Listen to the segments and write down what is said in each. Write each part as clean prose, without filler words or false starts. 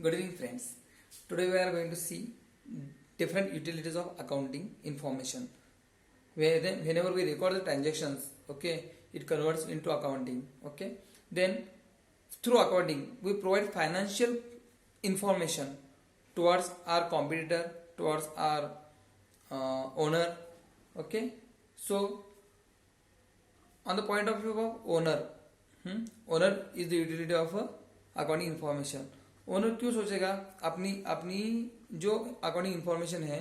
Good evening, friends. Today we are going to see different utilities of accounting information. Whenever we record the transactions, okay, it converts into accounting. Okay, then through accounting we provide financial information towards our competitor, towards our owner. Okay, so on the point of view of owner, owner is the utility of accounting information. Owner क्यों सोचेगा अपनी अपनी जो accounting information है,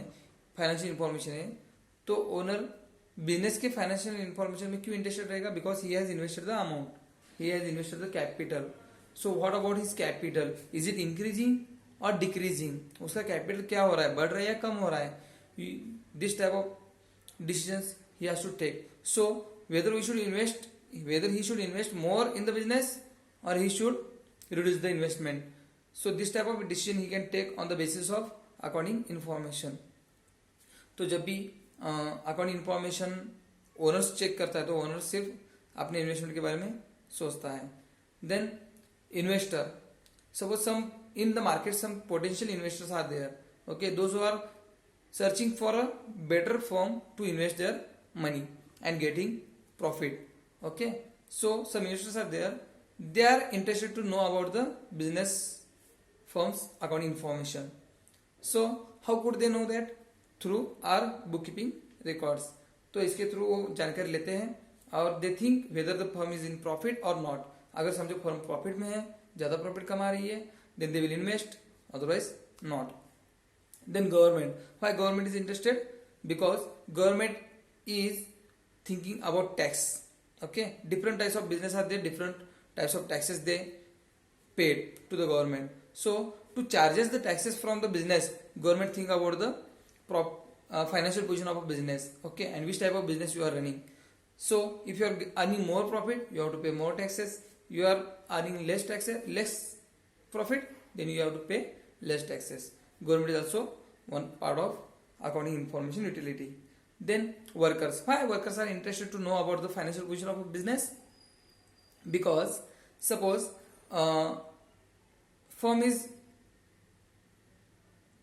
financial information है, तो owner business के financial information में क्यों इंटरेस्टेड रहेगा? Because he has invested the amount, he has invested the capital. So what about his capital? Is it increasing और डिक्रीजिंग? उसका कैपिटल क्या हो रहा है, बढ़ रहा है या कम हो रहा है? This type of decisions he has to take. So whether he should invest more in the business or he should reduce the investment. So this type of decision he can take on the basis of accounting information. तो जब भी accounting information owners check करता है तो owner सिर्फ अपने investment के बारे में सोचता है. Then investor, suppose some in the market some potential investors are there, okay, those who are searching for a better firm to invest their money and getting profit. Okay, so some investors are there, they are interested to know about the business firm's accounting information. So how could they know that? Through our bookkeeping records. तो इसके through वो जानकारी लेते हैं और they think whether the firm is in profit और not. अगर समझो फर्म प्रॉफिट में है, ज्यादा प्रॉफिट कमा रही है, then they will invest, otherwise not. Then government. Why government is interested? Because government is thinking about tax. Okay, different types of business are there, different types of taxes they paid to the government. So to charges the taxes from the business, government think about the financial position of a business. Okay, and which type of business you are running. So if you are earning more profit, you have to pay more taxes. You are earning less taxes, less profit, then you have to pay less taxes. Government is also one part of accounting information utility. Then workers. Why workers are interested to know about the financial position of a business? Because suppose firm is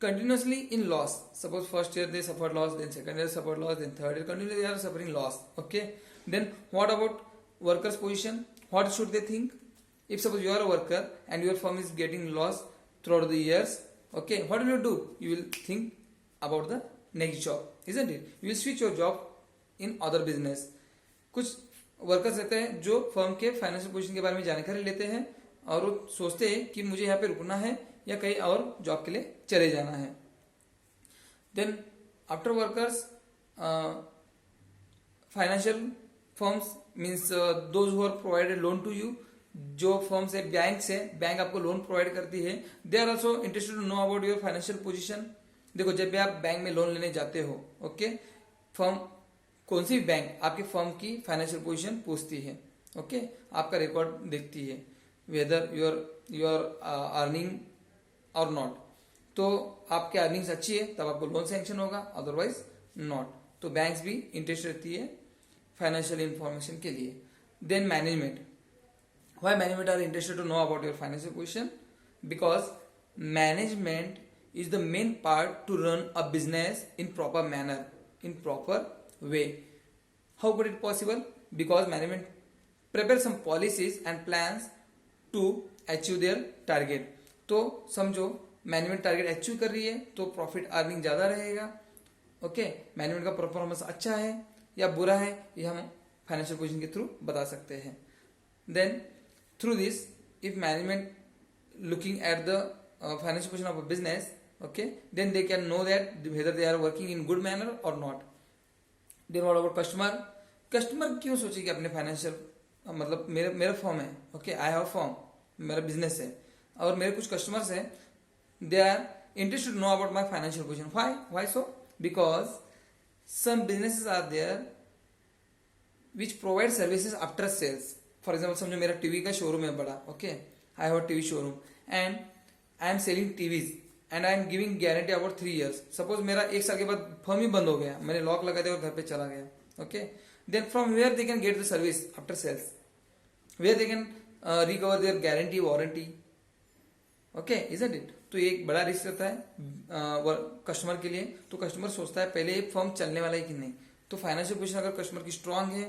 continuously in loss. Suppose first year they suffered loss, then second year suffered loss, then third year continuously they are suffering loss. Okay. Then what about workers' position? What should they think? If suppose you are a worker and your firm is getting loss throughout the years, okay, what will you do? You will think about the next job, isn't it? You will switch your job in other business. कुछ workers रहते हैं जो firm के financial position के बारे में जानकारी लेते हैं और वो सोचते हैं कि मुझे यहाँ पे रुकना है या कहीं और जॉब के लिए चले जाना है. Then after workers, financial firms means those who are provided loan to you. जो फर्म्स है, बैंक से, बैंक आपको लोन प्रोवाइड करती है, they are also interested to know about your financial position. देखो, जब भी आप बैंक में लोन लेने जाते हो, ओके, फर्म कौन सी बैंक आपके फर्म की फाइनेंशियल पोजीशन पूछती है, ओके, आपका रिकॉर्ड देखती है, वेदर यू आर अर्निंग और नॉट. तो आपकी अर्निंग्स अच्छी है तब आपको लोन सैंक्शन होगा, अदरवाइज नॉट. तो बैंक्स भी इंटरेस्ट रहती है फाइनेंशियल इंफॉर्मेशन के लिए. Then management. Why management are interested to know about your financial position? Because management is the main part to run a business in proper manner, in proper way. How could it possible? Because management prepare some policies and plans to achieve their target. तो समझो management target achieve कर रही है तो profit earning ज्यादा रहेगा. Okay, management का performance अच्छा है या बुरा है ये हम फाइनेंशियल पोजीशन के थ्रू बता सकते हैं. Then through this, if management looking at the financial position of a business, okay, then they can know that whether they are working in good manner or not. Then what about customer? Customer क्यों सोचेगी अपने financial, मतलब मेरा firm है, okay, I have firm, मेरा business है और मेरे कुछ कस्टमर्स हैं, they are interested to know about my financial position. Why so? Because some businesses are there which provide services after sales. For example समझो मेरा टीवी का शोरूम है बड़ा, okay, I have a TV showroom and I am selling TVs and I am giving guarantee about 3 years. Suppose मेरा 1 साल के बाद firm ही बंद हो गया, मैंने लॉक लगा दिया और घर पे चला गया, okay, then from where they can get the service after sales, where they can recover their guarantee, warranty, okay, isn't it? तो ये एक बड़ा रिस्क रहता है कस्टमर के लिए। तो कस्टमर सोचता है पहले ये फर्म चलने वाला है कि नहीं। तो फाइनेंशियल पोजीशन अगर कस्टमर की स्ट्रांग है,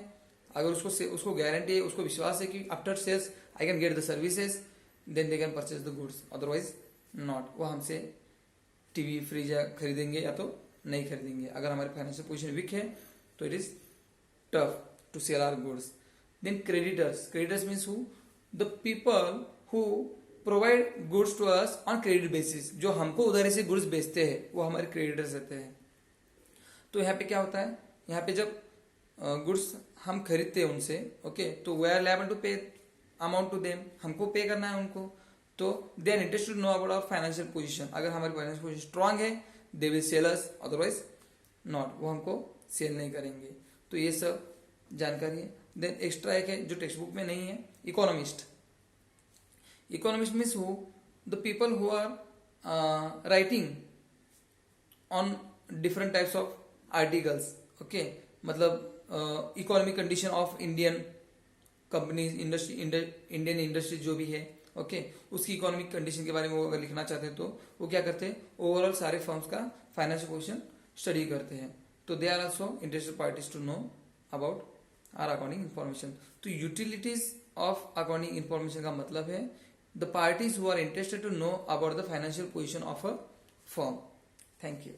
अगर उसको गारंटी है, उसको विश्वास है कि after sales I can get the services, then they can purchase the goods, otherwise not. वो हमसे टीवी फ्रिज खरीदेंगे या तो नहीं खरीदेंगे। अगर हमारी फाइनेंशियल पोजीशन वीक है तो it is tough to sell our goods. Then creditors means who, the people who provide goods to us on credit basis, जो हमको उधारी से गुड्स बेचते हैं वो हमारे क्रेडिटर्स रहते हैं। तो यहाँ पे क्या होता है, यहाँ पे जब गुड्स हम खरीदते हैं उनसे, ओके, तो we are liable to pay amount to them, हमको पे करना है उनको। तो they are interested to know about our financial position. अगर हमारी फाइनेंशियल पोजीशन स्ट्रांग है they will sell us, otherwise not, वो हमको सेल नहीं करेंगे। तो ये सब जानकारी है। देन एक्स्ट्रा एक है जो टेक्स्ट बुक में नहीं है, economist. Economist means who, the people who are writing on different types of articles, okay, मतलब economic condition of Indian companies, Indian industry जो भी है, ओके, उसकी इकोनॉमिक कंडीशन के बारे में वो अगर लिखना चाहते हैं तो वो क्या करते हैं, ओवरऑल सारे फर्म्स का फाइनेंशियल पोजीशन स्टडी करते हैं। तो they are also interested parties to know about our accounting information. तो यूटिलिटीज ऑफ अकाउंटिंग इन्फॉर्मेशन का मतलब है the parties who are interested to know about the financial position of a firm. Thank you.